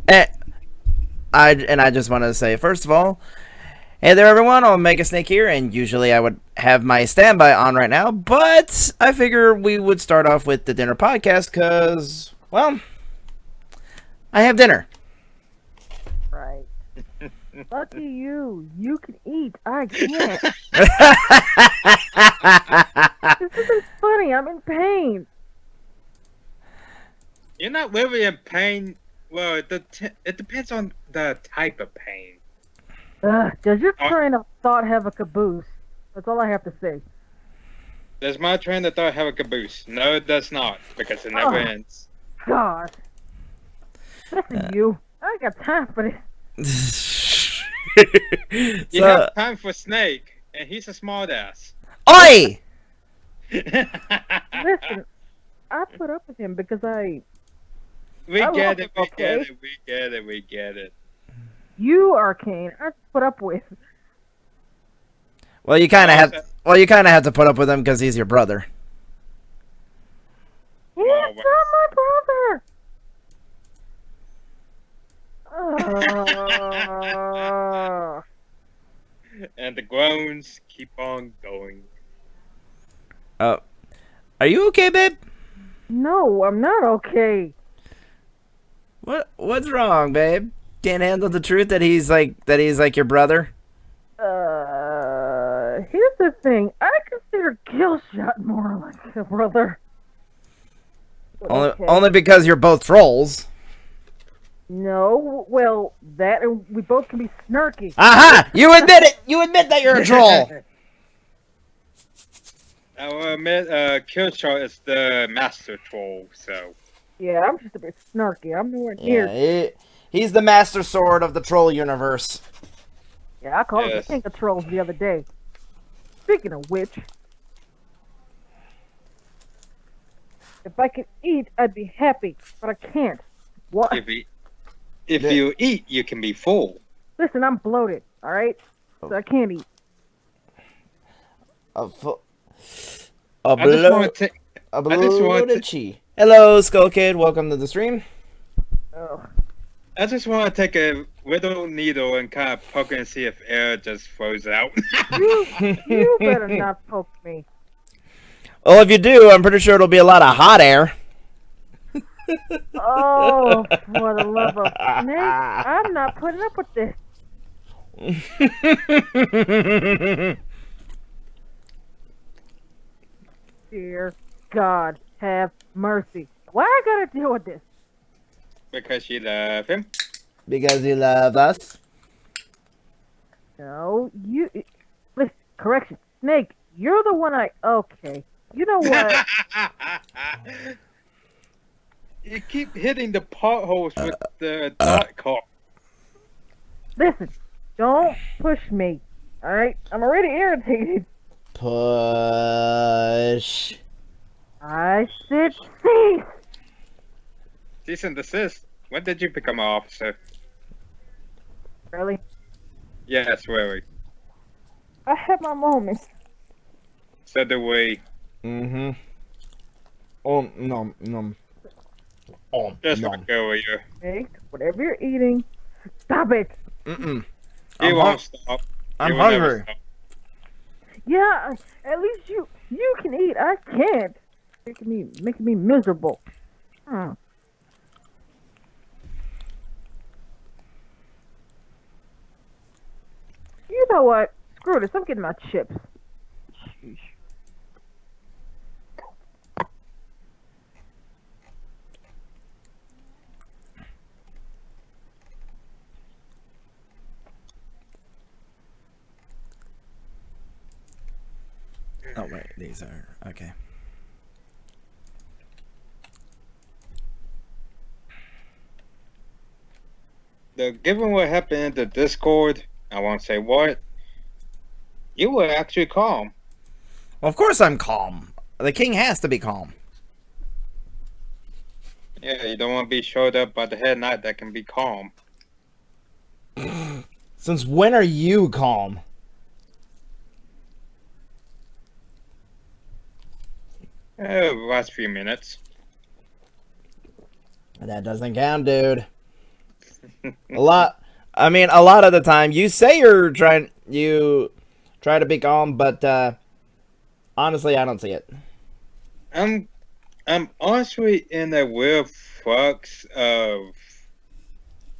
And I just want to say, first of all, hey there, everyone. I'm Mega Snake here, and usually I would have my standby on right now, but I figure we would start off with the dinner podcast because, well, I have dinner. Right. Lucky you. You can eat. I can't. This isn't funny. I'm in pain. You're not really in pain. Well, it depends on the type of pain. Does your Uh, train of thought have a caboose? That's all I have to say. Does my train of thought have a caboose? No, it does not, because it never Oh. ends. God. Listen, you. I ain't got time for this. You have time for Snake, and he's a smartass. Oi! Listen, I put up with him because We I get love it, him, okay? we get it. you, Arcane, I put up with. Well, you kind of have. Well, you kind of have to put up with him because he's your brother. He's Oh, not my brother. And the groans keep on going. Are you okay, babe? No, I'm not okay. What's wrong, babe? Can't handle the truth that he's like your brother. Here's the thing. I consider Killshot more like a brother. But okay. Only because you're both trolls. No, well, that and we both can be snarky. Aha! You admit it. You admit that you're a troll. I will admit, Killshot is the master troll, so. Yeah, I'm just a bit snarky. I'm nowhere near. Yeah, he's the master sword of the troll universe. Yeah, I called him the Yes. king of trolls the other day. Speaking of which, if I could eat, I'd be happy, but I can't. What? If you eat, you can be full. Listen, I'm bloated, alright? So I can't eat. A just wanna ta- bloated chi. Hello, Skull Kid. Welcome to the stream. Oh. I just want to take a little needle and kind of poke it and see if air just flows out. You better not poke me. Well, if you do, I'm pretty sure it'll be a lot of hot air. Oh, for the love of Snake, I'm not putting up with this. Dear God, have mercy. Why I gotta deal with this? Because you love him. Because you love us. No, you... Listen, correction. Snake, you're the one Okay. You know what? You keep hitting the potholes with the dot car. Listen, don't push me. Alright? I'm already irritated. Push. I said cease! Cease and desist. When did you become an officer? Really? Yes, really. I had my moments. So do we. Mm-hmm. Oh, no. Oh, Just no. let go of you. Snake, whatever you're eating, stop it! Mm-mm. He won't stop. I'm He will never hungry. stop. Yeah, at least you can eat. I can't. Making me miserable. Hmm. You know what? Screw this. I'm getting my chips. Sheesh. Oh, wait. These are... Okay. Given what happened in the Discord, I won't say what, you were actually calm. Well, of course I'm calm. The king has to be calm. Yeah, you don't want to be showed up by the head knight that can be calm. Since when are you calm? Last few minutes. That doesn't count, dude. A lot. I mean, a lot of the time, you say you try to be calm, but honestly, I don't see it. I'm I'm honestly in a weird flux of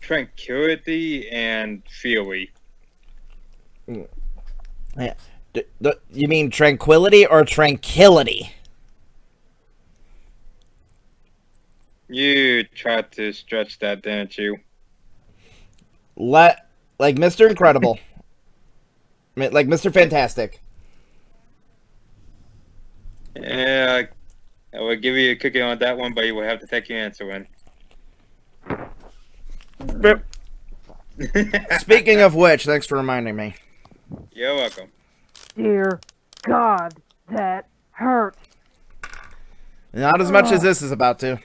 tranquility and fury. Yeah. You mean tranquility or tranquility? You tried to stretch that, didn't you? Like Mr. Incredible, like Mr. Fantastic. Yeah, I will give you a cookie on that one, but you will have to take your answer in. Speaking of which, thanks for reminding me. You're welcome. Dear God, that hurt. Not as much as this is about to.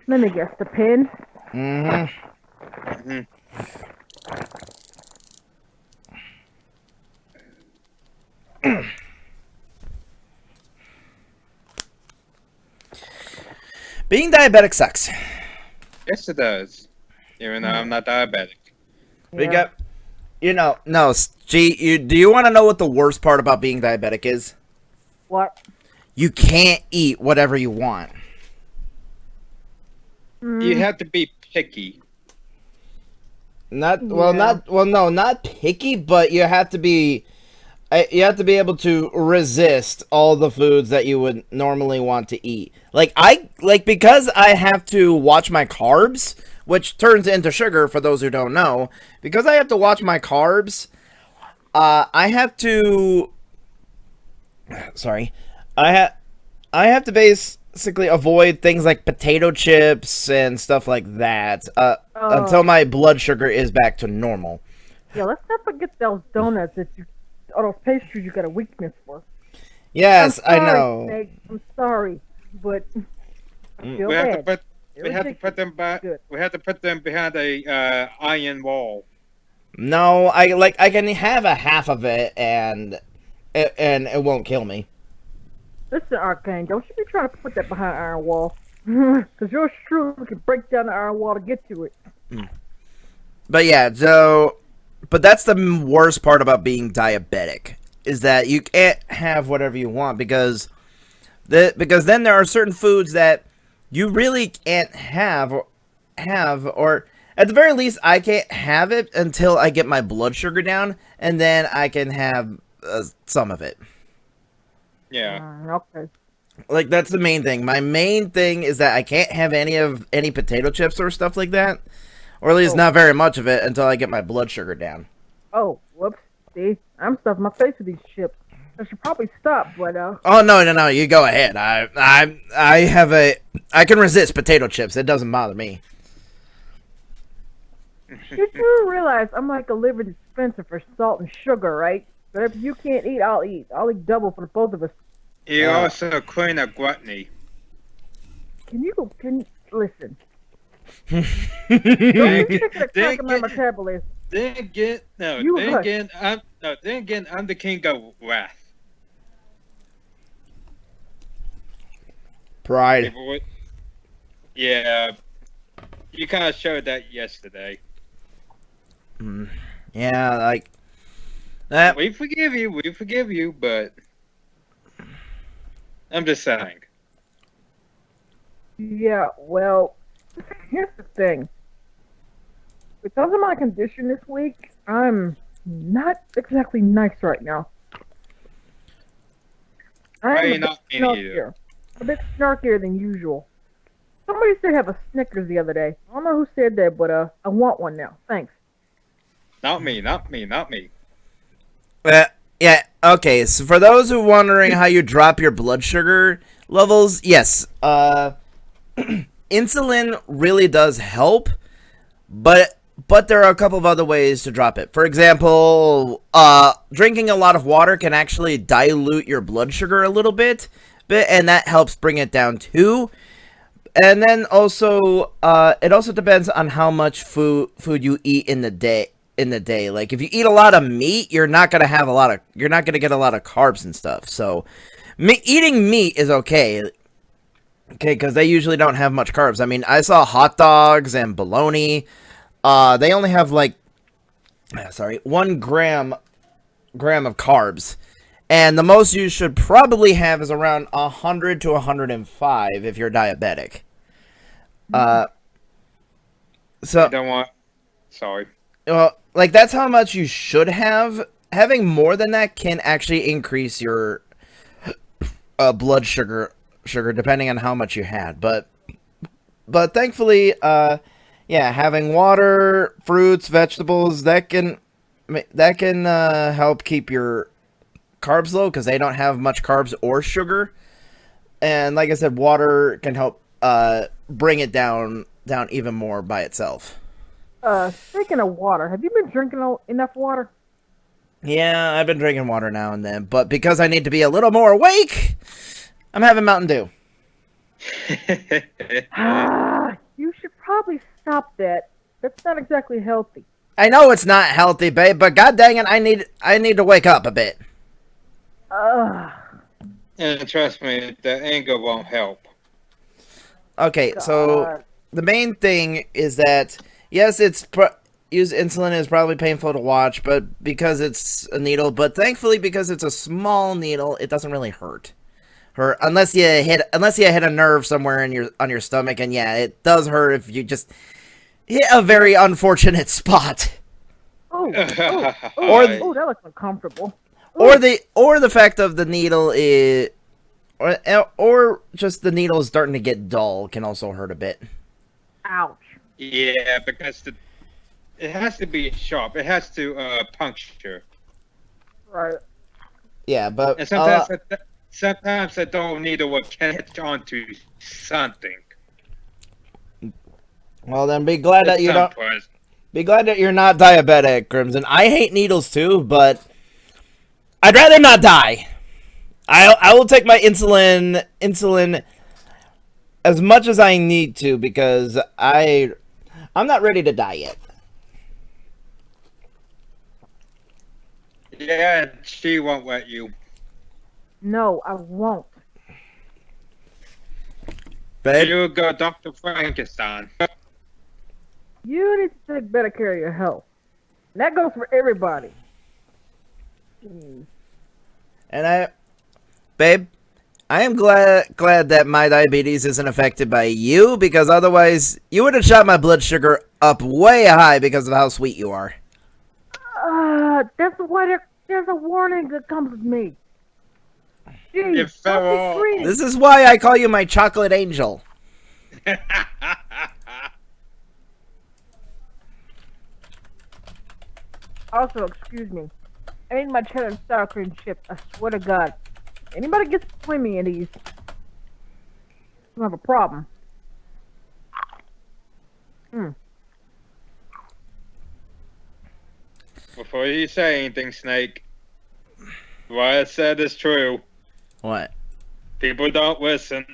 Let me guess, the pin? Mm-hmm. hmm Being diabetic sucks. Yes, it does. Even though I'm not diabetic. We got, no, G, do you want to know what the worst part about being diabetic is? What? You can't eat whatever you want. You have to be picky. Not Yeah. not picky, but you have to be able to resist all the foods that you would normally want to eat. Because I have to watch my carbs, which turns into sugar for those who don't know. Because I have to watch my carbs, I have to. Sorry, I have to basically avoid things like potato chips and stuff like that until my blood sugar is back to normal. Yeah, let's not forget those donuts all those pastries you got a weakness for. Yes, I'm I sorry, know. Snake. I'm sorry, but feel We have to bad. put They're we have to put them back. Good. We have to put them behind a iron wall. No, I can have a half of it and it won't kill me. Listen, Arcane, don't you be trying to put that behind iron wall. Because yours truly can break down the iron wall to get to it. But yeah, but that's the worst part about being diabetic is that you can't have whatever you want because then there are certain foods that you really can't have or at the very least I can't have it until I get my blood sugar down and then I can have some of it. Yeah. Okay. Like that's the main thing. My main thing is that I can't have any potato chips or stuff like that, or at least not very much of it until I get my blood sugar down. Oh, whoops. See, I'm stuffing my face with these chips. I should probably stop, but Oh no! You go ahead. I can resist potato chips. It doesn't bother me. you do realize I'm like a living dispenser for salt and sugar, right? So if you can't eat, I'll eat. I'll eat double for the both of us. You also clean a gluttony. Can you listen? Then Don't be taking a then crack at my again- metabolism. then again, no. You Then hush. again, I'm the king of wrath. Pride. People would- Yeah, you kind of showed that yesterday. Yeah, like that. We forgive you, but I'm just saying. Yeah, well, here's the thing. Because of my condition this week, I'm not exactly nice right now. Why I'm you a not bit in either? snarkier. A bit snarkier than usual. Somebody said have a Snickers the other day. I don't know who said that, but I want one now. Thanks. Not me. Yeah. Okay. So for those who are wondering how you drop your blood sugar levels, yes. Insulin really does help, but there are a couple of other ways to drop it. For example, drinking a lot of water can actually dilute your blood sugar a little bit, and that helps bring it down too. And then also, it also depends on how much food you eat in the day. Like if you eat a lot of meat, you're not gonna get a lot of carbs and stuff. So Eating meat is okay. Okay, because they usually don't have much carbs. I mean, I saw hot dogs and bologna. They only have like, 1 gram of carbs, and the most you should probably have is around 100 to 105 if you're diabetic. I So, don't want. Sorry. well, like that's how much you should have. Having more than that can actually increase your blood sugar depending on how much you had. But thankfully, yeah, having water, fruits, vegetables that can help keep your carbs low because they don't have much carbs or sugar. And like I said, water can help bring it down even more by itself. Speaking of water, have you been drinking enough water? Yeah, I've been drinking water now and then, but because I need to be a little more awake, I'm having Mountain Dew. You should probably stop that. That's not exactly healthy. I know it's not healthy, babe, but god dang it, I need to wake up a bit. And trust me, the anger won't help. Okay, so God. the main thing is that yes, use insulin is probably painful to watch, but because it's a needle, but thankfully because it's a small needle, it doesn't really hurt unless you hit a nerve somewhere on your stomach, and yeah, it does hurt if you just hit a very unfortunate spot. Oh, that looks uncomfortable. Or the fact of the needle is or just the needle is starting to get dull can also hurt a bit. Ouch. Yeah, because it has to be sharp. It has to puncture. Right. Yeah, but And sometimes the dull needle will catch onto something. well then be glad that Sometimes. be glad that you're not diabetic, Crimson. I hate needles too, but I'd rather not die. I will take my insulin as much as I need to because I'm not ready to die yet. Yeah, she won't let you. No, I won't. Babe, You go Dr. Frankenstein. You need to take better care of your health. And that goes for everybody. and babe, I am glad that my diabetes isn't affected by you because otherwise you would have shot my blood sugar up way high because of how sweet you are. That's why there's a warning that comes with me. Jeez, It fell don't be off. greedy. This is why I call you my chocolate angel. Also, excuse me. I need my cheddar and sour cream chips. I swear to God. Anybody gets between me and these, I have a problem. Before you say anything, Snake, what I said is true. What? People don't listen.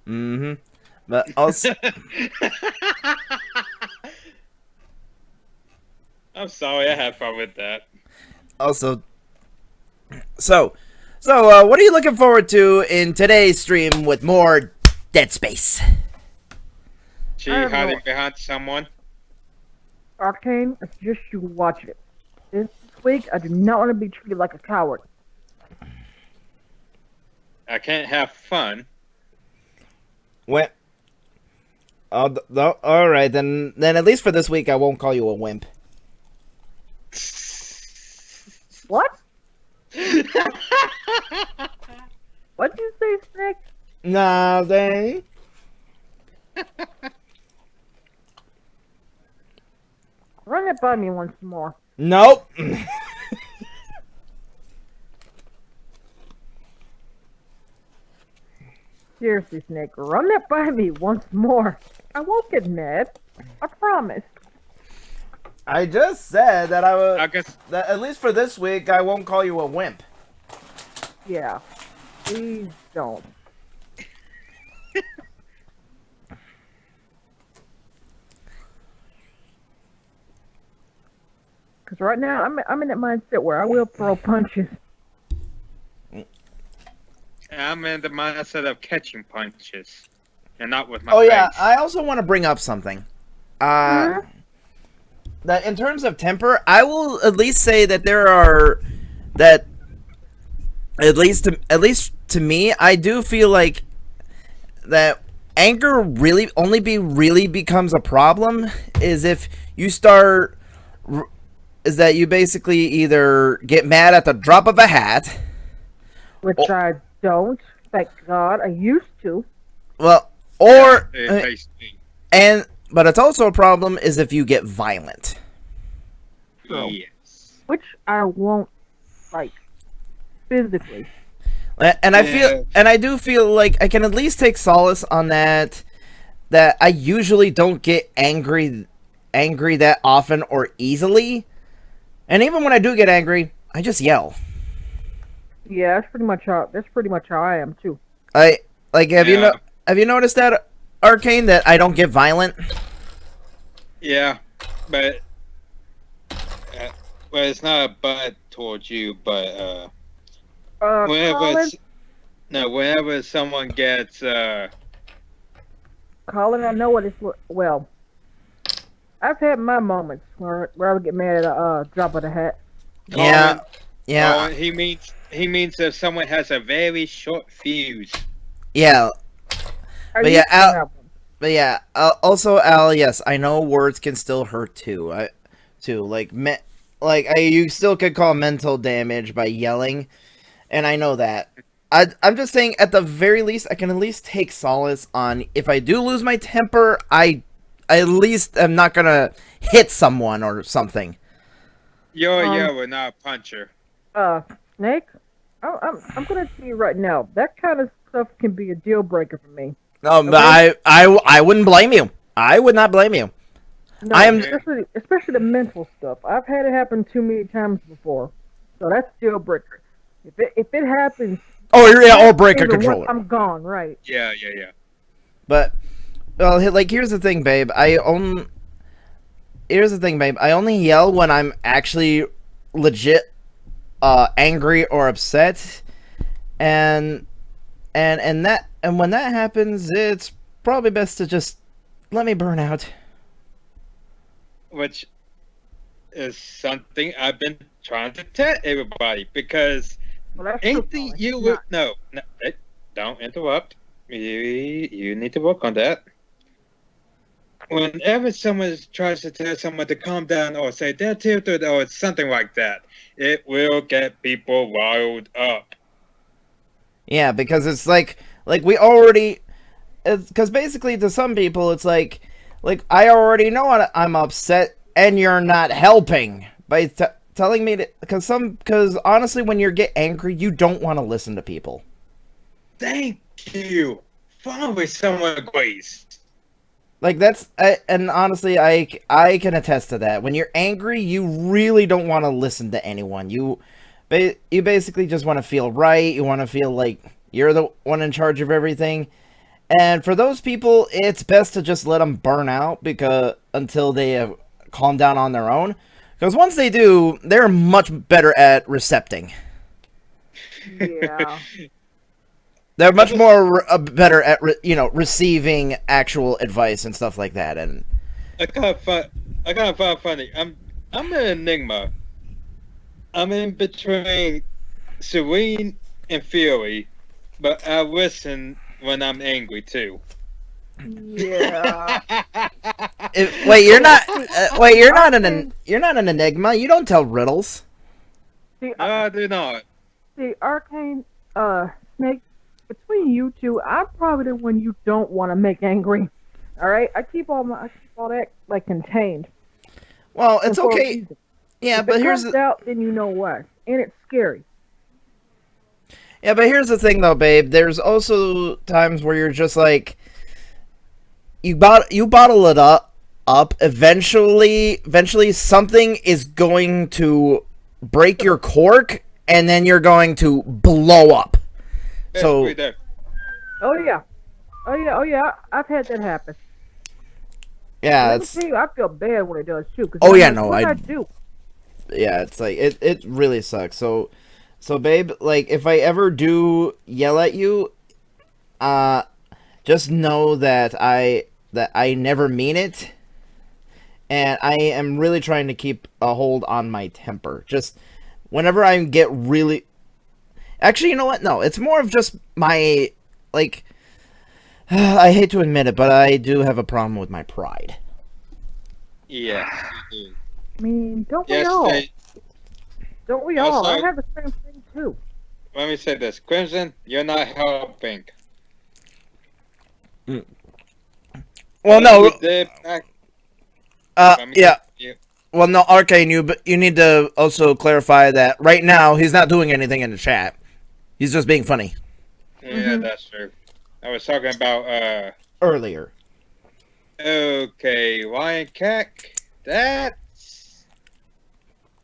Mm-hmm. But also, I'm sorry, I had fun with that. so what are you looking forward to in today's stream with more Dead Space? She I don't hiding know. behind someone. Arcane, I suggest you watch it. This week, I do not want to be treated like a coward. I can't have fun. What? Oh, all right, then at least for this week, I won't call you a wimp. What? What'd you say, Snake? Nothing. Run it by me once more. Nope. Seriously, Snake, run that by me once more. I won't get mad. I promise. I just said that I would. I guess That at least for this week, I won't call you a wimp. Yeah. Please don't. Because right now, I'm in that mindset where I will throw punches. I'm in the mindset of catching punches, and not with my Oh face. yeah, I also want to bring up something. Mhm. That in terms of temper, I will at least say that there are that at least to me, I do feel like that anger really becomes a problem is if you start is that you basically either get mad at the drop of a hat. Which I don't. Thank God. I used to. Well, or It makes me. and but it's also a problem is if you get violent. True. Yes. Which I won't like physically. And I do feel like I can at least take solace on that I usually don't get angry that often or easily. And even when I do get angry, I just yell. Yeah, that's pretty much how I am too. I like have Yeah. you noticed that, Arcane, that I don't get violent? Yeah, but well, it's not a butt towards you, but whenever Colin, whenever someone gets Colin, I know what it's well. I've had my moments where I would get mad at a drop of the hat. Yeah. Yeah. oh, he means if someone has a very short fuse. Yeah. I But yeah, used to Al- have one. But yeah, also Al, yes, I know words can still hurt too. You still could call mental damage by yelling, and I know that. I'm just saying, at the very least, I can at least take solace on if I do lose my temper, I at least am not gonna hit someone or something. We're not a puncher. Snake, I'm gonna tell you right now, that kind of stuff can be a deal breaker for me. No, but I wouldn't blame you. I would not blame you. No, I am- especially the mental stuff. I've had it happen too many times before, so that's a deal breaker. If it happens, Oh, yeah, or break a either one, controller. I'm gone. Right? Yeah. But, well, here's the thing, babe. Here's the thing, babe. I only yell when I'm actually legit angry or upset, and when that happens, it's probably best to just let me burn out. Which is something I've been trying to tell everybody because Well, that's true, anything Colin. you It's would not- no, don't interrupt. You need to work on that. Whenever someone tries to tell someone to calm down or say they're tilted or something like that, it will get people riled up. Yeah, because it's like we already, because basically to some people it's like I already know I'm upset and you're not helping by telling me to, because honestly when you get angry you don't want to listen to people. Thank you. Finally, someone agrees. Like and honestly I can attest to that. When you're angry you really don't want to listen to anyone. You basically just want to feel right. You want to feel like you're the one in charge of everything. And for those people, it's best to just let them burn out until they have calmed down on their own. Because once they do, they're much better at recepting. Yeah. They're much more better at receiving actual advice and stuff like that. And I kind of find funny. I'm an enigma. I'm in between Serene and Fury, but I listen when I'm angry too. Yeah. wait, you're not. Wait, you're not an enigma. You don't tell riddles. See, I do not. Arcane, Snake, between you two, I'm probably the one you don't want to make angry. All right, I keep all that like contained. Well, it's for a okay. reason. Yeah, If but it here's comes out, then you know why, and it's scary. the thing though, babe. There's also times where you're just like you bottle it up. Eventually something is going to break your cork, and then you're going to blow up. So Wait there. Oh yeah. I've had that happen. yeah, Let me it's tell you, I feel bad when it does too. 'Cause Oh, I'm yeah, like, no, what I- do? yeah, it's like it really sucks. So So, babe, like, if I ever do yell at you, just know that I never mean it, and I am really trying to keep a hold on my temper. Just whenever I get really, actually, you know what? No, it's more of just my like. I hate to admit it, but I do have a problem with my pride. Yes, you do. I mean, don't we Yes, all? they, Don't we all? I Also- have the same thing too. let me say this. Crimson, you're not helping. Well, no, You did back- let me yeah. you- Well, no, Arcane, you need to also clarify that right now he's not doing anything in the chat. He's just being funny. Yeah, that's true. I was talking about, Earlier. okay, Lion Cack. That's...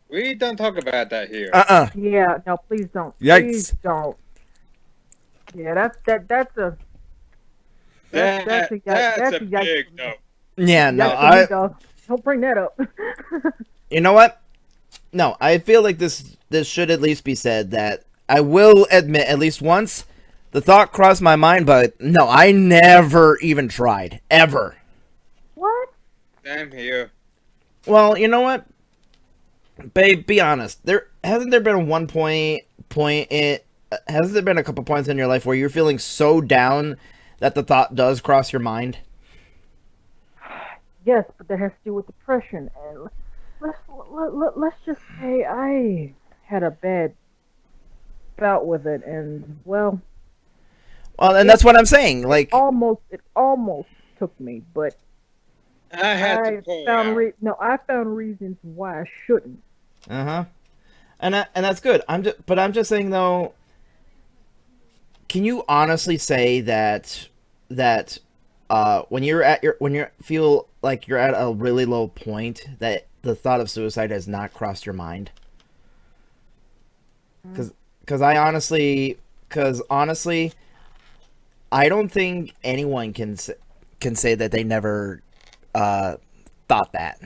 We don't talk about that here. Yeah, no, please don't. Yikes. Please don't. Yeah, that's a that's a that's a yikes big for me. no. Yeah, no, Yikes for me, dog. Don't bring that up. you know what? No, I feel like this should at least be said that I will admit at least once the thought crossed my mind, but no, I never even tried. Ever. What? Same here. Well, you know what? Babe, be honest. Hasn't there been one point in hasn't there been a couple points in your life where you're feeling so down that the thought does cross your mind? Yes, but that has to do with depression. And let's just say I had a bad bout with it, and well, Well, and that's what I'm saying. Like, it almost took me, but I had to pull out. I found reasons why I shouldn't. and that's good. I'm just saying though. Can you honestly say that when you feel like you're at a really low point that the thought of suicide has not crossed your mind? Because honestly, I don't think anyone can say that they never thought that.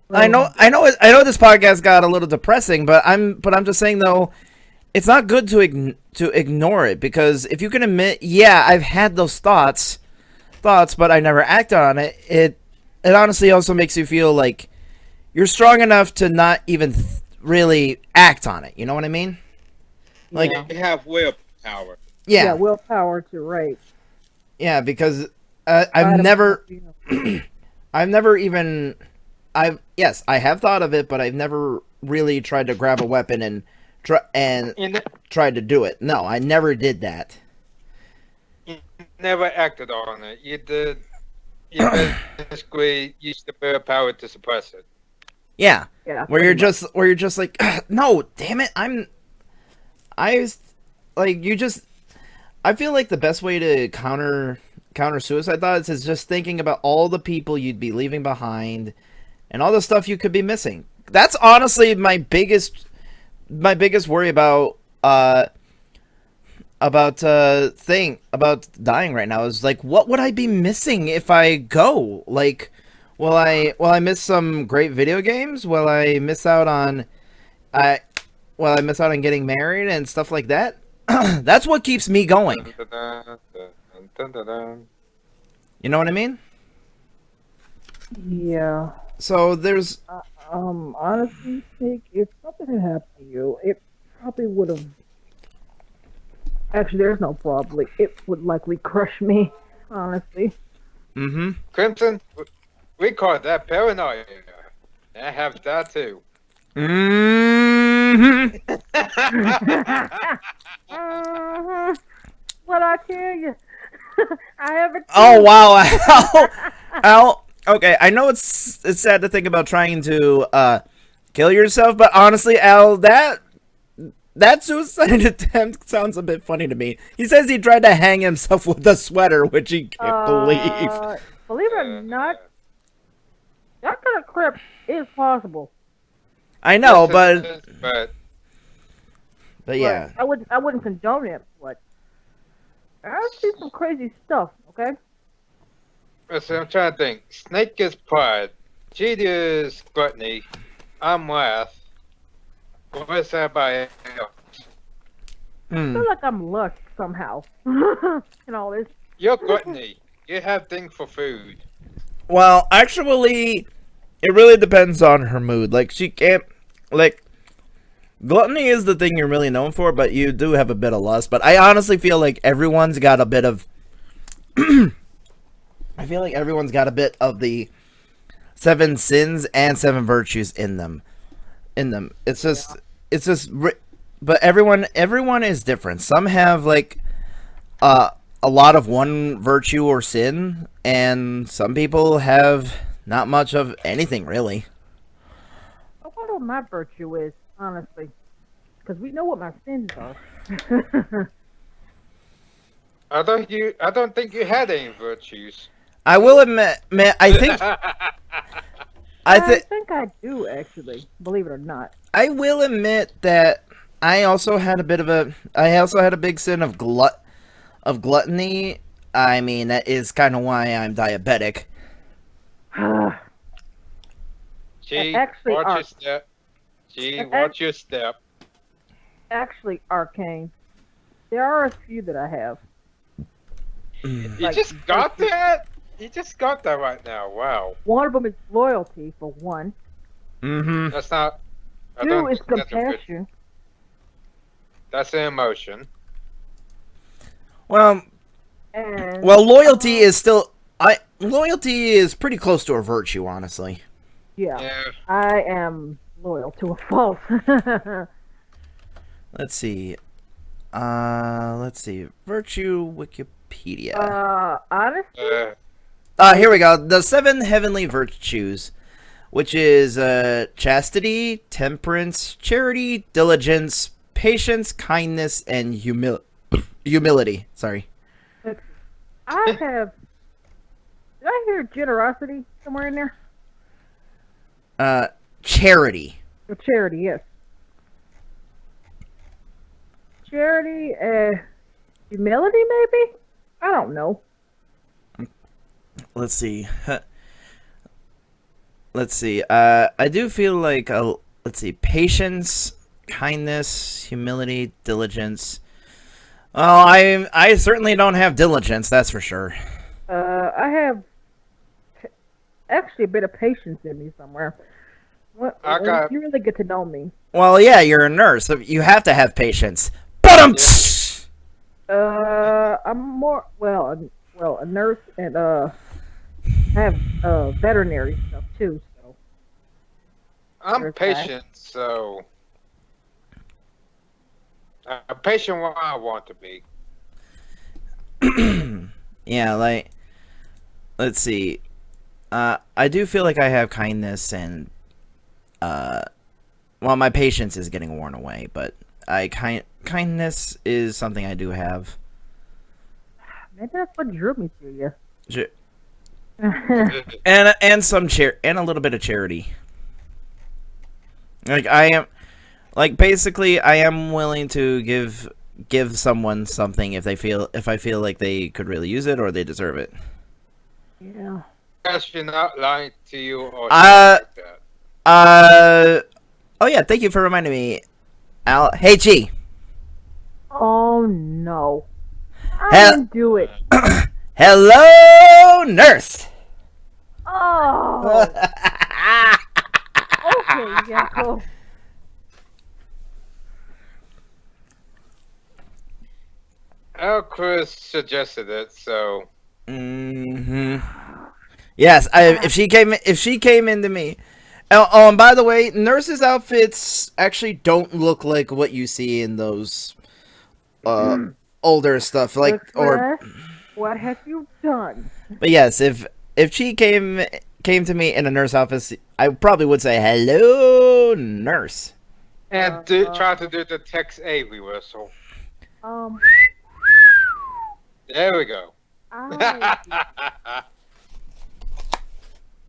I know this podcast got a little depressing, but I'm just saying though, it's not good to ignore it, because if you can admit, yeah, I've had those thoughts, but I never acted on it. It honestly also makes you feel like you're strong enough to not even really act on it. You know what I mean? Like, You have willpower. yeah, willpower to right. yeah, because I've never even, yes, I have thought of it, but I've never really tried to grab a weapon and tried to do it. No, I never did that. You never acted on it. You did. You basically used the willpower to suppress it. Yeah. Yeah. Where you're just like, no, damn it, I feel like the best way to counter suicide thoughts is just thinking about all the people you'd be leaving behind and all the stuff you could be missing. That's honestly my biggest worry about dying right now is like, what would I be missing if I go? Like, will I miss some great video games? Will I miss out on getting married and stuff like that? That's what keeps me going. You know what I mean? Yeah. So there's Honestly, Snake, if something had happened to you, it probably would have. Actually, there's no probably. It would likely crush me. Honestly. Crimson, we call that paranoia. I have that too. What I tell you, I have a. Oh wow, Al. Okay, I know it's sad to think about trying to kill yourself, but honestly, Al, that suicide attempt sounds a bit funny to me. He says he tried to hang himself with a sweater, which he can't believe. Believe it or not, that kind of crap is possible. I know, but but yeah. I wouldn't condone it, but I see some crazy stuff. Okay. So I'm trying to think. Snake is pride. Cheetah is gluttony. I'm wrath. What is that about? I Hmm. feel like I'm lust somehow. And all this. You're gluttony. You have things for food. Well, actually, it really depends on her mood. Like, she can't. Like, gluttony is the thing you're really known for, but you do have a bit of lust. But I honestly feel like everyone's got a bit of. I feel like everyone's got a bit of the 7 sins and 7 virtues in them. It's just. It's just. But everyone is different. Some have, like, a lot of one virtue or sin, and some people have not much of anything, really. I wonder what my virtue is, honestly. Because we know what my sins are. I don't think you had any virtues. I will admit, I think, I think I do, actually. Believe it or not. I will admit that I also had a big sin of gluttony. I mean, that is kind of why I'm diabetic. Gee, Actually, watch Ark. your step. Gee, And- watch your step. Actually, Arcane, there are a few that I have. You Like, just got that? You just got that right now. Wow. One of them is loyalty, for one. Mm-hmm. That's not. I 2 don't is think that's a virtue. compassion. That's an emotion. Well, And loyalty is still. Loyalty is pretty close to a virtue, honestly. yeah, Yeah. I am loyal to a fault. Let's see. Let's see. Virtue Wikipedia. Honestly, Here we go. The 7 heavenly virtues, which is chastity, temperance, charity, diligence, patience, kindness, and humility. Sorry. I have. Did I hear generosity somewhere in there? Charity. Or charity, yes. Charity, humility, maybe? I don't know. Let's see. Let's see. I do feel like let's see. Patience, kindness, humility, diligence. Well, I certainly don't have diligence. That's for sure. I have actually a bit of patience in me somewhere. I got- You really get to know me. Well, yeah, you're a nurse. So you have to have patience. But I'm more a nurse, and I have veterinary stuff too. So I'm There's patient, so. I'm patient when I want to be. yeah, like, let's see. I do feel like I have kindness and well, my patience is getting worn away, but kindness is something I do have. maybe that's what drew me to you. Ch- and some and a little bit of charity. Like basically I am willing to give someone something if I feel like they could really use it or they deserve it. Yeah. You're not lying to you or Uh, something like that. Oh yeah, thank you for reminding me. Al, hey G. Oh no. I Hell- didn't do it. Hello, nurse. Oh. Okay, yeah, cool. Chris suggested it, so. Mm-hmm. Yes, if she came into me. Oh, and by the way, nurses' outfits actually don't look like what you see in those older stuff. Like What have you done? but yes, if she came to me in a nurse outfit, I probably would say hello, nurse. And try to do the text A reversal. Um, There we go.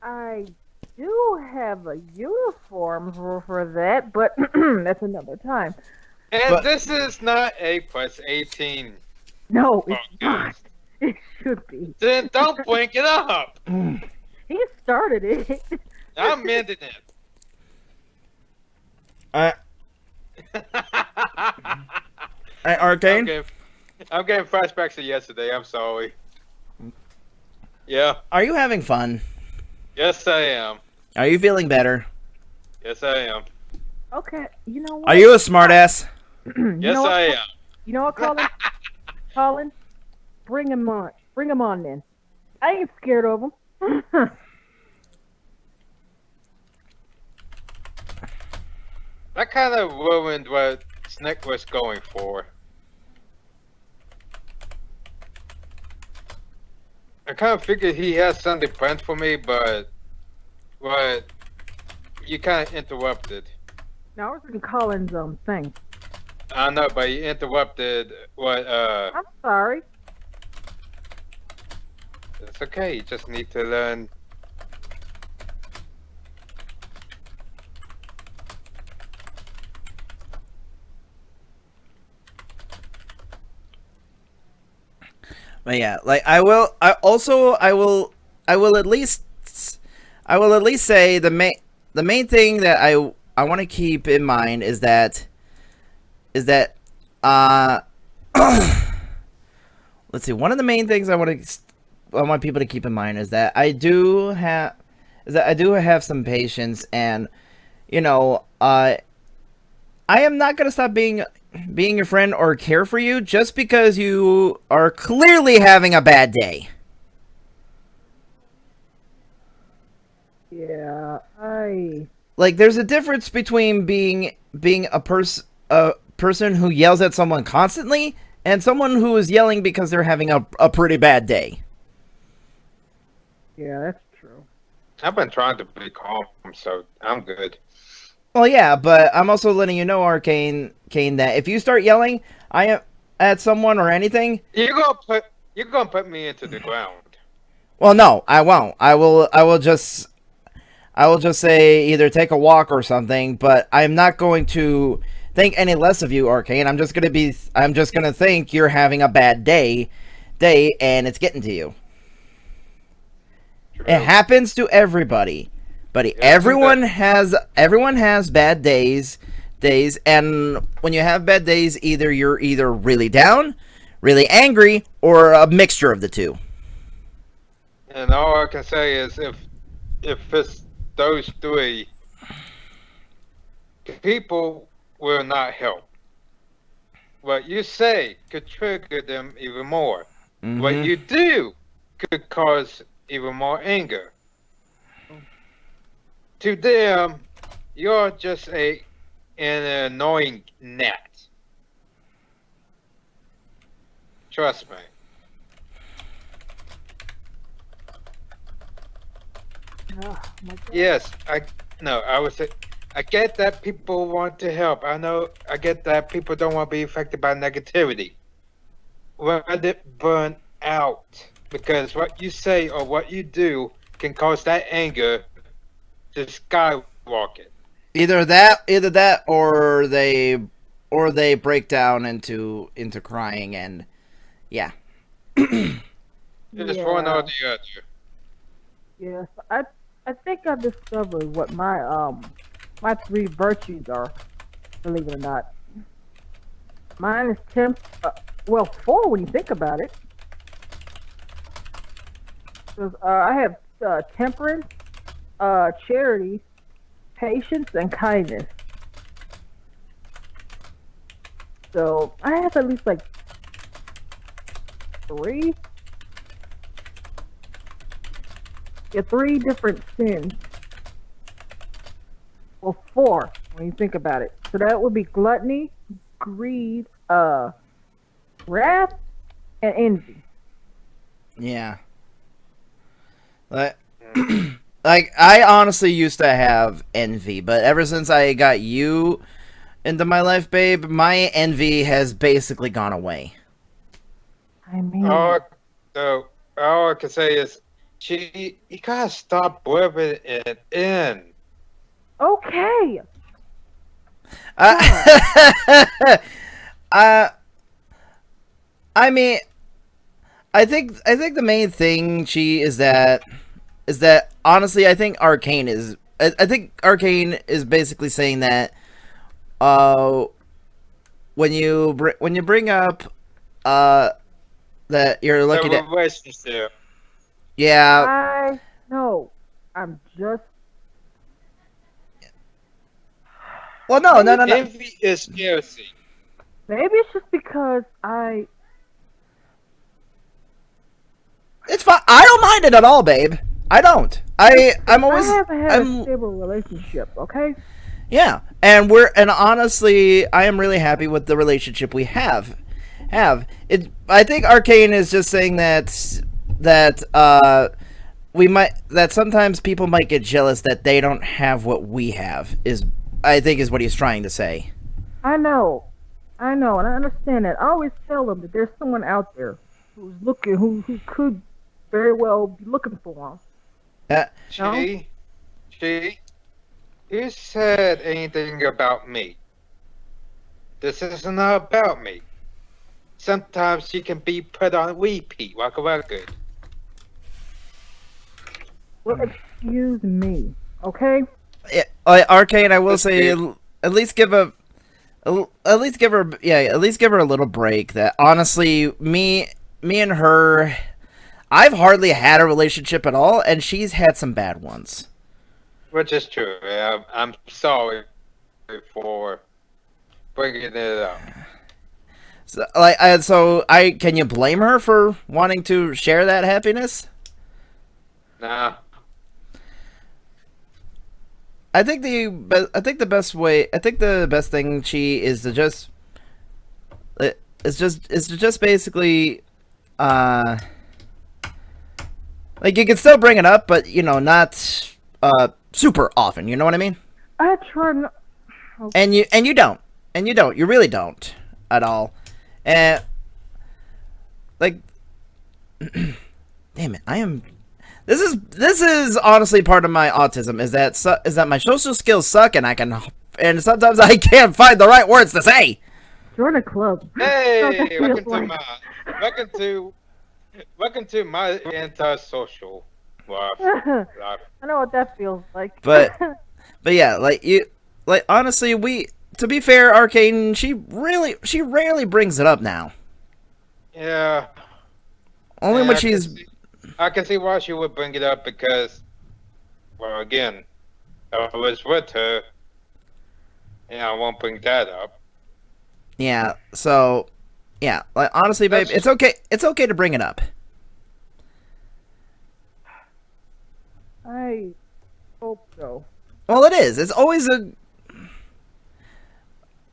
I do have a uniform for that, but that's another time. And But- this is not A plus 18. No, it's Oh, not. It should be. Then don't bring it up. He started it. I'm mending it. Hey, Arcane, I'm getting flashbacks to yesterday. I'm sorry. Yeah. are you having fun? Yes, I am. Are you feeling better? Yes, I am. Okay, you know what? Are you a smartass? You Yes, know what? I am. You know what, Colin? Colin, bring him on. Bring him on then. I ain't scared of him. That kind of ruined what Snick was going for. I kind of figured he had something planned for me, but you kind of interrupted. Now I was reading Colin's thing. I know, but you interrupted what. I'm sorry. It's okay. You just need to learn. But yeah, like I will at least say the main thing that I want to keep in mind is that uh let's see, one of the main things I want people to keep in mind is that I do have some patience, and you know, I am not going to stop being your friend or care for you just because you are clearly having a bad day. Yeah, Like, there's a difference between being a person who yells at someone constantly and someone who is yelling because they're having a pretty bad day. Yeah, that's true. I've been trying to be calm, so I'm good. Well, yeah, but I'm also letting you know, Arcane, that if you start yelling at someone or anything, You're gonna put me into the ground. well, no, I won't. I will just say either take a walk or something, but I'm not going to think any less of you, Arcane. I'm just gonna think you're having a bad day, and it's getting to you. True. It happens to everybody, buddy. Yeah, everyone has bad days, and when you have bad days, you're either really down, really angry, or a mixture of the two. And all I can say is if it's those three, people will not help. What you say could trigger them even more. Mm-hmm. What you do could cause even more anger. To them, you're just an annoying gnat. Trust me. Oh, my God. Yes, I would say, I get that people want to help. I get that people don't want to be affected by negativity. Let it burn out, because what you say or what you do can cause that anger to skyrocket. Either that, or they break down into crying, and yeah. It's one or the other. Yes, I think I discovered what my three virtues are. Believe it or not, mine is well, four when you think about it. 'Cause, I have temperance, charity, patience, and kindness. So I have at least like three. Yeah, three different sins. Well, four when you think about it. So that would be gluttony, greed, wrath, and envy. Yeah. Like, like, I honestly used to have envy, but ever since I got you into my life, babe, my envy has basically gone away. I mean, All I can say is, you gotta stop rubbing it in. okay. I mean, I think the main thing, is that honestly, I think Arcane is basically saying that when you bring up that you're looking The at, relationship. yeah, no, I'm just well, no, no, no, no, Envy is jealousy. maybe it's just because it's fine. I don't mind it at all, babe. I don't. I'm always I haven't had I'm a stable relationship. Okay. yeah, and honestly, I am really happy with the relationship we have. It. I think Arcane is just saying that that sometimes people might get jealous that they don't have what we have. I think is what he's trying to say. I know, and I understand that. I always tell them that there's someone out there who's looking, who could very well be looking for them. No? She, you said anything about me. This is not about me. Sometimes she can be put on repeat like a record. Well, excuse me. Okay. Yeah, Arcane, I will say, at least give her a little break. That honestly, me and her, I've hardly had a relationship at all, and she's had some bad ones. Which is true. I'm sorry for bringing it up. So, can you blame her for wanting to share that happiness? Nah. I think the best thing she is to just basically like you can still bring it up, but not super often. You know what I mean? I try not. And you don't. You really don't at all. And like, damn it, I am. This is honestly part of my autism. Is that my social skills suck, and sometimes I can't find the right words to say. Join a club. Hey, Feels like- welcome to my anti-social life. I know what that feels like. But yeah, honestly, to be fair, Arcane, she rarely brings it up now. Yeah. Only Yeah, when she's. I can see why she would bring it up because, well, again, I was with her, and I won't bring that up. Yeah. So, yeah. Honestly, babe, it's okay. It's okay to bring it up. I hope so. Well, it is. It's always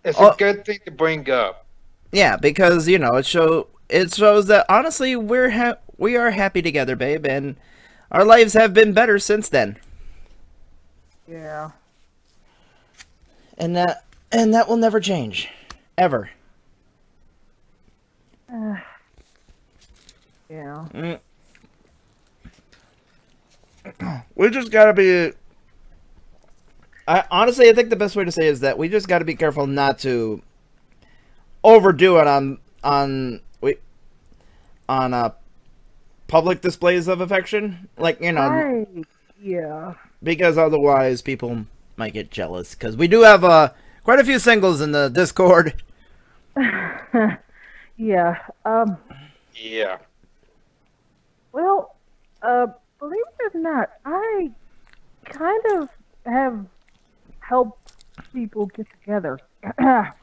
It's a good thing to bring up. yeah, because it shows that honestly we are happy together, babe, and our lives have been better since then. Yeah. And that will never change, ever. Yeah. We just gotta be. I think the best way to say is that we just gotta be careful not to overdo it on public displays of affection, Yeah. because otherwise people might get jealous. Because we do have quite a few singles in the Discord. Yeah. Yeah. Well, believe it or not, I kind of have helped people get together. Back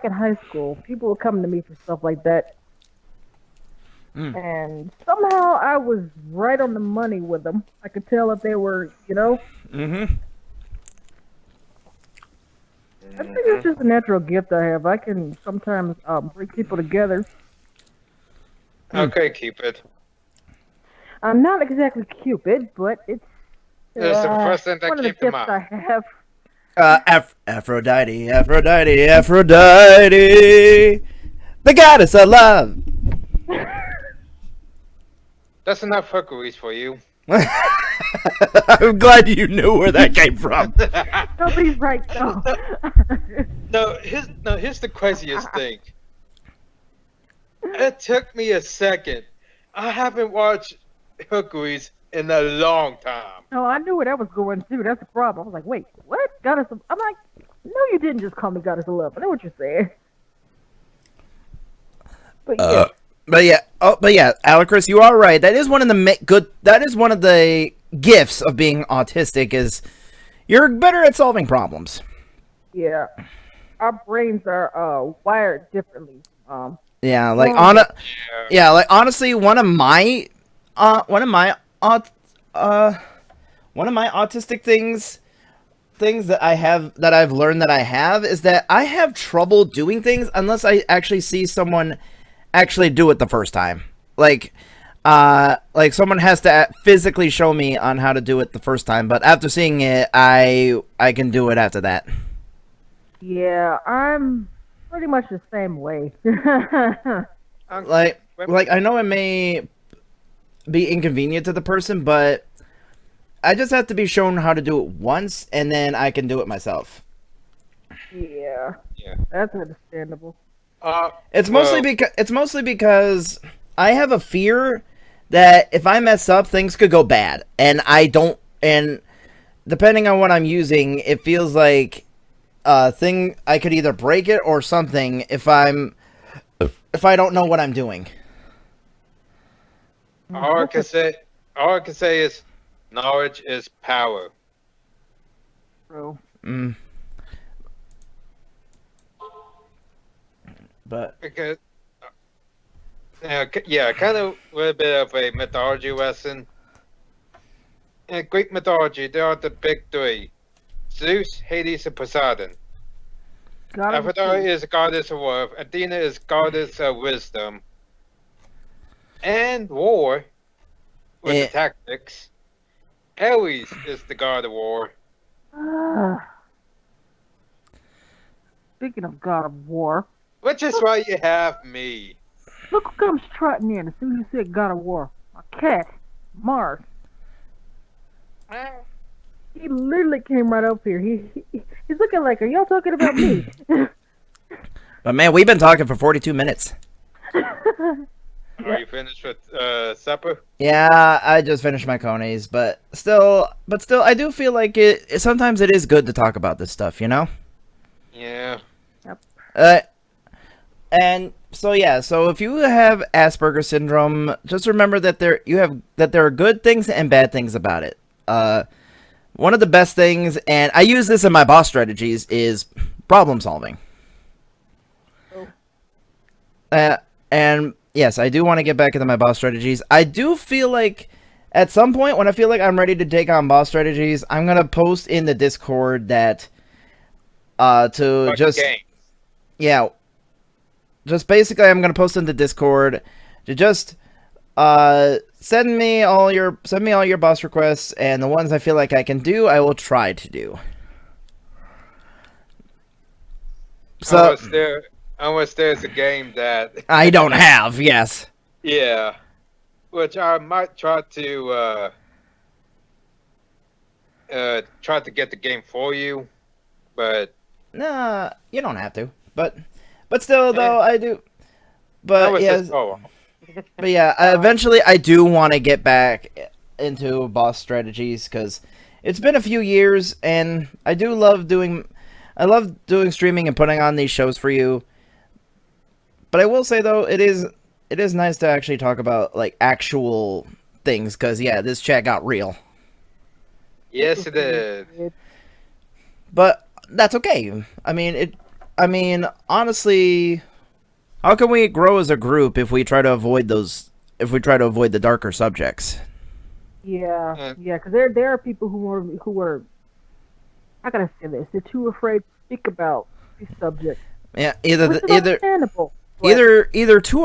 in high school, people would come to me for stuff like that. And somehow I was right on the money with them. I could tell if they were, Mm-hmm. I think it's just a natural gift I have. I can sometimes bring people together. Okay, Cupid. I'm not exactly Cupid, but it's That's the first thing that one of the came to gifts mind. I have. Aphrodite, the goddess of love. That's enough hookeries for you. I'm glad you knew where that came from. Nobody's right though. Here's the craziest thing. It took me a second. I haven't watched hookeries in a long time. No, I knew where that was going too. That's the problem. I was like, wait, what? I'm like, No, you didn't just call me Goddess of Love. I know what you're saying. But yeah, But yeah, Alucris, you are right. That is one of the good. That is one of the gifts of being autistic. Is you're better at solving problems. yeah, our brains are wired differently. Yeah, like Well, yeah, like honestly, one of my aut- uh, one of my autistic things that I've learned that I have is that I have trouble doing things unless I actually see someone actually do it the first time. Like someone has to physically show me on how to do it the first time, but after seeing it, I can do it after that. yeah, I'm pretty much the same way. Like I know it may be inconvenient to the person, but I just have to be shown how to do it once, and then I can do it myself. Yeah, Yeah. that's understandable. It's mostly because I have a fear that if I mess up, things could go bad, and I don't. And depending on what I'm using, it feels like a thing I could either break it or something if I don't know what I'm doing. All I can say is knowledge is power. True. But Because yeah, kind of a little bit of a mythology lesson. In Greek mythology, there are the big three: Zeus, Hades, and Poseidon. God of the Aphrodite sea. is a goddess of love. Athena is goddess of wisdom and war with the Eh. tactics. Ares is the god of war. Ah. Speaking of God of War, Which is why you have me. look who comes trotting in as soon as you said God of War. A cat, Mars. He literally came right up here. He's looking like, are y'all talking about me? man, we've been talking for 42 minutes. Are you finished with supper? Yeah, I just finished my conies, but still, I do feel like sometimes it is good to talk about this stuff, you know. Yeah. And so yeah, so if you have Asperger's syndrome, just remember that there are good things and bad things about it. One of the best things, and I use this in my boss strategies, is problem solving. And yes, I do want to get back into my boss strategies. I do feel like at some point when I feel like I'm ready to take on boss strategies, I'm gonna post in the Discord that to Like just game. yeah, just basically I'm gonna post in the Discord to just send me all your boss requests, and the ones I feel like I can do, I will try to do. So Unless there's a game that I don't have, yes. yeah, which I might try to get the game for you, but Nah, you don't have to. But still, though, I do. that But was yes, just oh, but yeah, eventually I do want to get back into boss strategies because it's been a few years, and I love doing streaming and putting on these shows for you. But I will say though, it is nice to actually talk about like actual things because yeah, this chat got real. yes it is. But that's okay. I mean, honestly, how can we grow as a group if we try to avoid the darker subjects? Yeah, because there are people who are how can I say this? They're too afraid to speak about these subjects. Yeah, Which is understandable. but- either too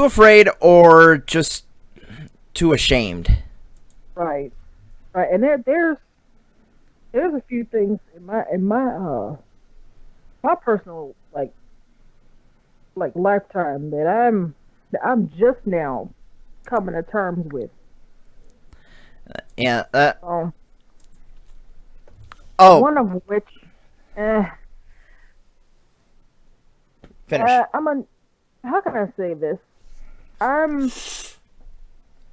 afraid or just too ashamed. Right, and there's a few things in my my personal like lifetime that I'm just now coming to terms with. Yeah. Um, one of which, finish. how can I say this? I'm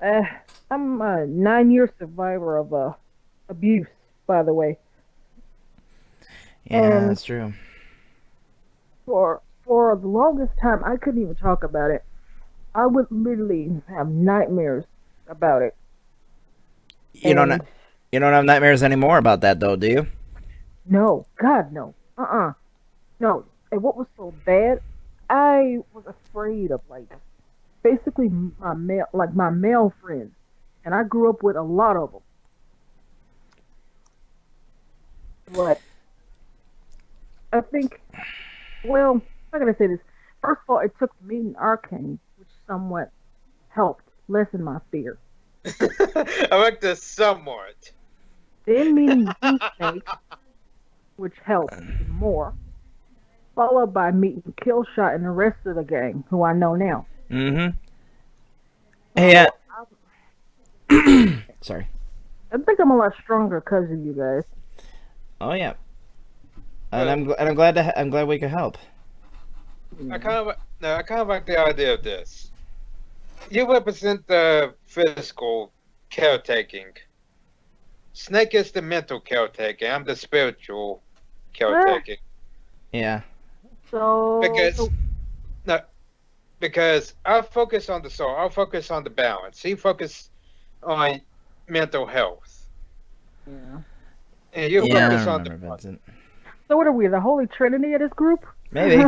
a 9-year survivor of abuse by the way. Yeah, And that's true. for the longest time, I couldn't even talk about it. I would literally have nightmares about it. You don't And you don't have nightmares anymore about that though, do you? no, God, no. No. And what was so bad, I was afraid of, like, basically my male friends. And I grew up with a lot of them. But I think, well, how can I say this? First of all, it took meeting Arcane, which somewhat helped lessen my fear. I like this somewhat. Then meeting you, Snake, which helped even more. Followed by meeting Killshot and the rest of the gang, who I know now. Mm-hmm. Hey, sorry. I think I'm a lot stronger because of you guys. Oh yeah. And I'm glad I'm glad we could help. I kind of like the idea of this. You represent the physical caretaking. Snake is the mental caretaking. I'm the spiritual caretaking. Yeah. So Because I focus on the soul. I'll focus on the balance. He focus on mental health, yeah. and you Yeah, I focus on remember the. Vincent. So what are we? The Holy Trinity of this group? Maybe.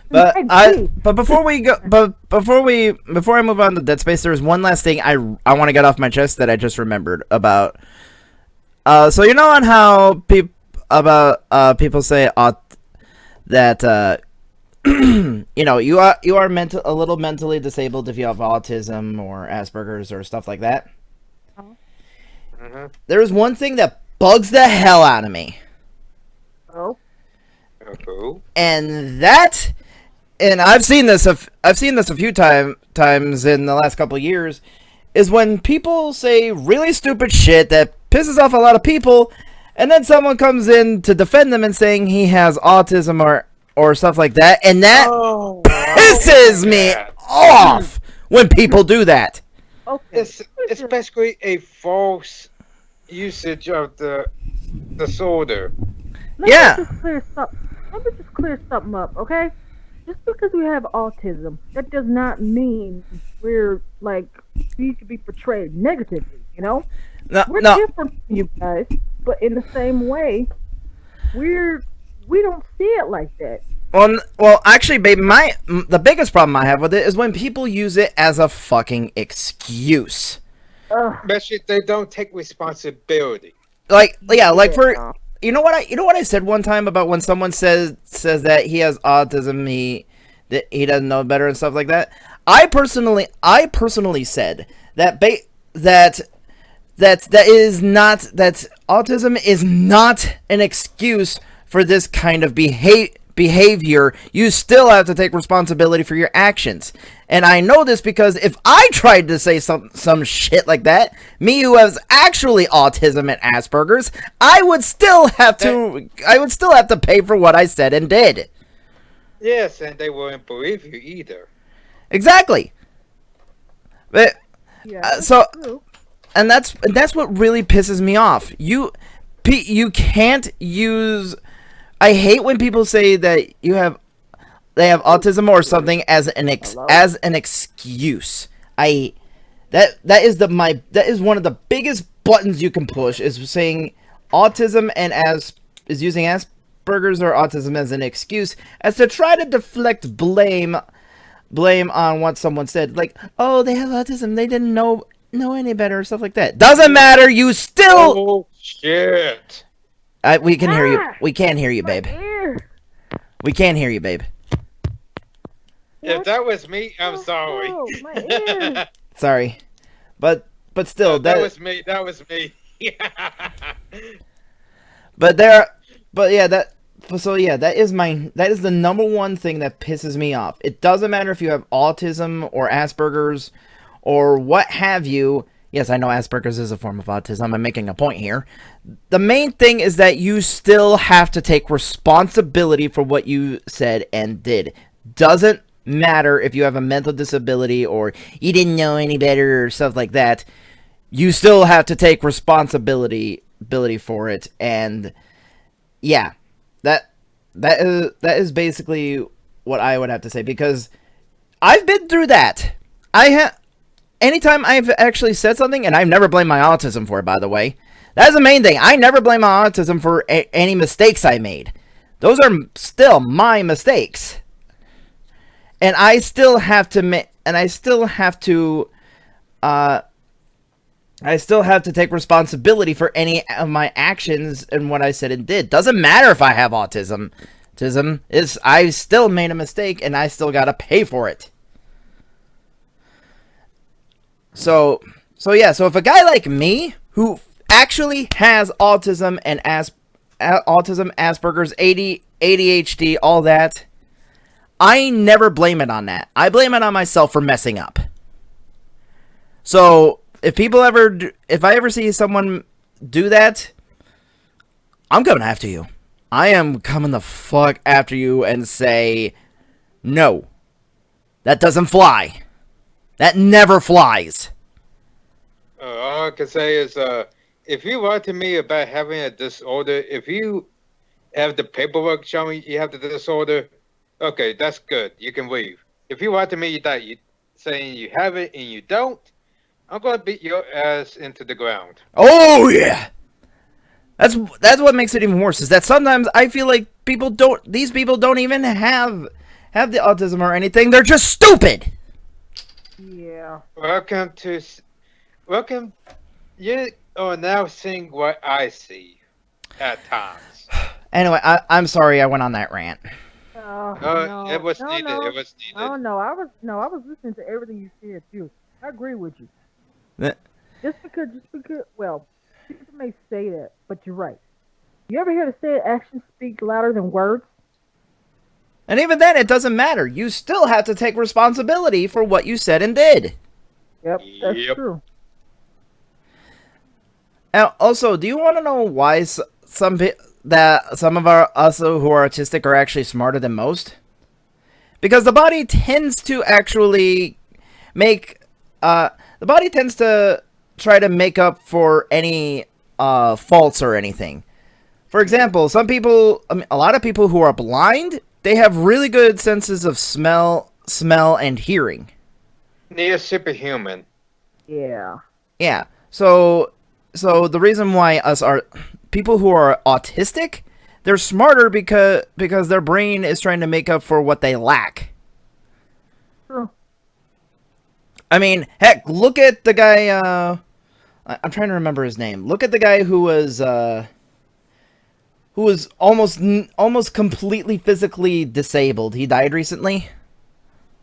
But Maybe. before we go, before I move on to Dead Space, there's one last thing I want to get off my chest that I just remembered about. So you know on how people say that you know you are a little mentally disabled if you have autism or Asperger's or stuff like that. Mm-hmm. There is one thing that bugs the hell out of me, Oh. and I've seen this a few times in the last couple of years, is when people say really stupid shit that pisses off a lot of people, and then someone comes in to defend them and saying he has autism or stuff like that, and that pisses me off when people do that. Okay. It's basically a false usage of the disorder. Let Yeah. me just clear something up, okay? Just because we have autism, that does not mean we're like we could be portrayed negatively. You know, No, we're no. different from you guys, but in the same way, we don't see it like that. Well, actually, babe, the biggest problem I have with it is when people use it as a fucking excuse. Especially if they don't take responsibility. Like, yeah, like for you know what I said one time about when someone says that he has autism, that he doesn't know better and stuff like that. I personally said that autism is not an excuse for this kind of behavior. You still have to take responsibility for your actions. And I know this because if I tried to say some shit like that, me who has actually autism and Asperger's, I would still have to pay for what I said and did. Yes, and they wouldn't believe you either. Exactly. But Yeah. so True. and that's what really pisses me off. You can't use. I hate when people say that they have autism or something as an excuse. That is one of the biggest buttons you can push, is saying autism and is using Asperger's or autism as an excuse, as to try to deflect blame on what someone said, like, oh, they have autism, they didn't know any better or stuff like that. Doesn't matter. You still. Oh shit! We can hear you. We can't hear you, babe. My ear. We can't hear you, babe. If that was me, I'm sorry. Oh, my ear. Sorry, but still, that was me. That was me. that is the number one thing that pisses me off. It doesn't matter if you have autism or Asperger's or what have you. Yes, I know Asperger's is a form of autism. I'm making a point here. The main thing is that you still have to take responsibility for what you said and did. Doesn't matter if you have a mental disability or you didn't know any better or stuff like that. You still have to take responsibility responsibility for it, and yeah, that is basically what I would have to say, because I've been through that. Anytime I've actually said something, and I've never blamed my autism for it, by the way. That's the main thing. I never blame my autism for any mistakes I made. Those are still my mistakes. And I still have to take responsibility for any of my actions and what I said and did. Doesn't matter if I have autism. I still made a mistake, and I still gotta pay for it. So if a guy like me, who actually has autism and Asperger's, ADHD, all that, I never blame it on that. I blame it on myself for messing up. So if I ever see someone do that, I'm coming after you. I am coming the fuck after you and say, no, that doesn't fly. That never flies. All I can say is, if you lie to me about having a disorder, if you have the paperwork showing you have the disorder, okay, that's good. You can leave. If you lie to me that you saying you have it and you don't, I'm gonna beat your ass into the ground. Oh yeah. That's what makes it even worse, is that sometimes I feel like these people don't even have the autism or anything. They're just stupid. Yeah. Welcome. You are now seeing what I see at times. Anyway, I'm sorry I went on that rant. No, it was needed. No. It was needed. No, I was listening to everything you said too. I agree with you. Just because, well, people may say that, but you're right. You ever hear the saying, actions speak louder than words? And even then, it doesn't matter. You still have to take responsibility for what you said and did. Yep, that's true. Now, also, do you want to know why some of us who are autistic are actually smarter than most? Because the body tends to actually try to make up for any faults or anything. For example, a lot of people who are blind, they have really good senses of smell, and hearing. Near superhuman. Yeah. Yeah. So the reason why people who are autistic, they're smarter because their brain is trying to make up for what they lack. True. I mean, heck, look at the guy, I'm trying to remember his name. Look at the guy who was almost completely physically disabled. He died recently.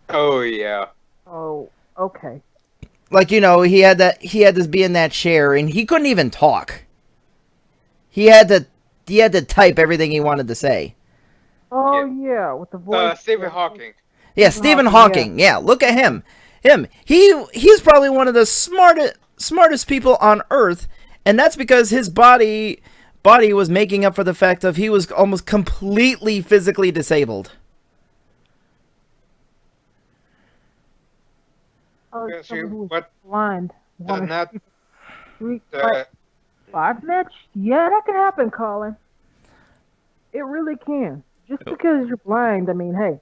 Oh yeah. Oh, okay. Like, he had to be in that chair, and he couldn't even talk. He had to type everything he wanted to say. Oh yeah, with the voice. Stephen Hawking. Yeah, Stephen Hawking. Yeah, look at him. He's probably one of the smartest people on Earth, and that's because his body was making up for the fact of he was almost completely physically disabled. Oh, Yeah, see, someone who was what- blind. Not Five match? Yeah, that can happen, Colin. It really can. Just because you're blind, I mean, hey,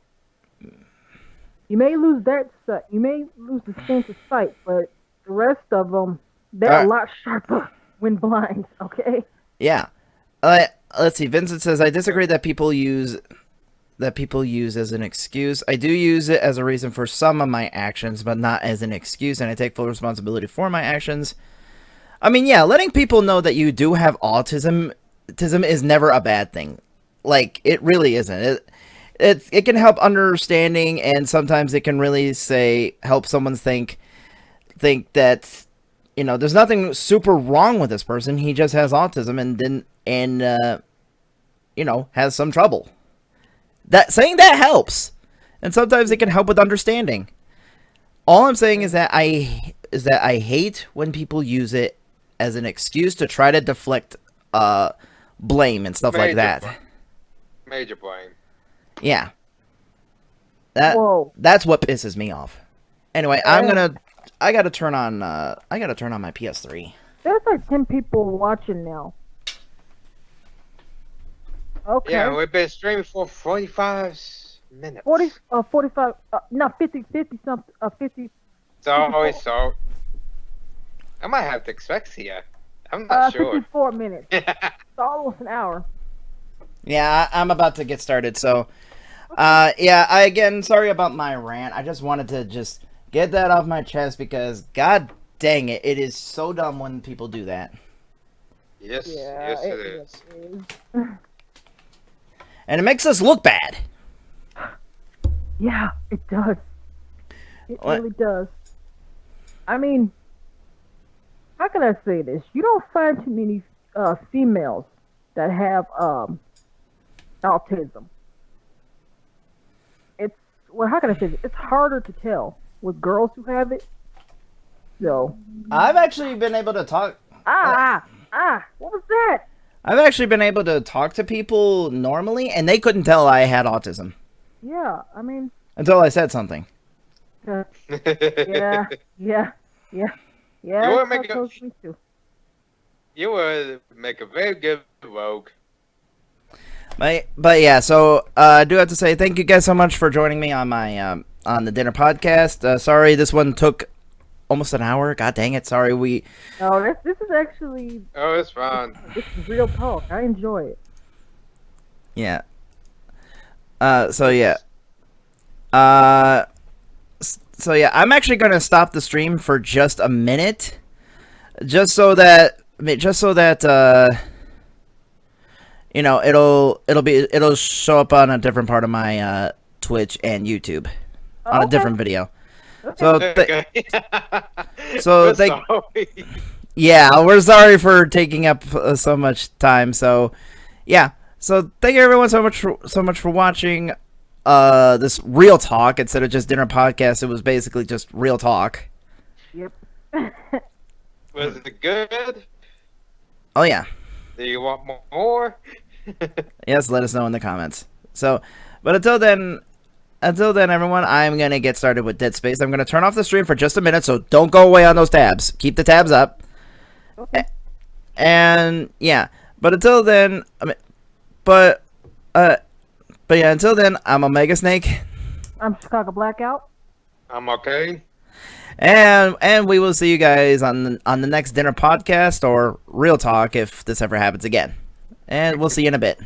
you may lose that sight. You may lose the sense of sight, but the rest of them, they're a lot sharper when blind. Okay. Yeah. Let's see. Vincent says, I disagree that people use as an excuse. I do use it as a reason for some of my actions, but not as an excuse, and I take full responsibility for my actions. I mean, yeah, letting people know that you do have autism is never a bad thing. Like, it really isn't. It can help understanding, and sometimes it can really help someone think that, there's nothing super wrong with this person. He just has autism and has some trouble. Saying that helps, and sometimes it can help with understanding. All I'm saying is that I hate when people use it as an excuse to try to deflect blame and stuff like that. Major blame. Yeah. Whoa. That's what pisses me off. Anyway, I gotta turn on my PS3. There's like 10 people watching now. Okay. Yeah, we've been streaming for 45 minutes. 45, no, 50, 50 something, 50, Sorry, so I might have dyslexia. I'm not sure. 54 minutes. It's almost an hour. Yeah, I'm about to get started. So, again, sorry about my rant. I just wanted to just get that off my chest because, god dang it, it is so dumb when people do that. Yes, Yeah, yes it is. And it makes us look bad. Yeah, it does. It What? really does. I mean, how can I say this? You don't find too many females that have autism. How can I say this? It's harder to tell with girls who have it. So, I've actually been able to talk. what was that? I've actually been able to talk to people normally, and they couldn't tell I had autism Yeah, I mean, until I said something. yeah. You Yeah, wanna that's make how a- it goes me too. You would make a very good rogue. But yeah, so I do have to say thank you guys so much for joining me on my on the dinner podcast. Sorry this one took almost an hour. God dang it! Sorry we. No, this is actually Oh, it's fine. this is real talk. I enjoy it. Yeah. So yeah. So yeah, I'm actually gonna stop the stream for just a minute, just so that you know it'll show up on a different part of my Twitch and YouTube on a Okay. different video. Okay. So Okay. so We're thank sorry. yeah, we're sorry for taking up so much time. So yeah, so thank you everyone so much for watching this real talk instead of just dinner podcast. It was basically just real talk. Yep. Was it good? Oh yeah. Do you want more? Yes, let us know in the comments. So, but until then, everyone, I'm gonna get started with Dead Space. I'm gonna turn off the stream for just a minute, so don't go away on those tabs. Keep the tabs up. Okay. And yeah, but until then, until then, I'm Omega Snake, I'm Chicago Blackout. I'm okay. and we will see you guys on the next dinner podcast or real talk if this ever happens again. And we'll see you in a bit.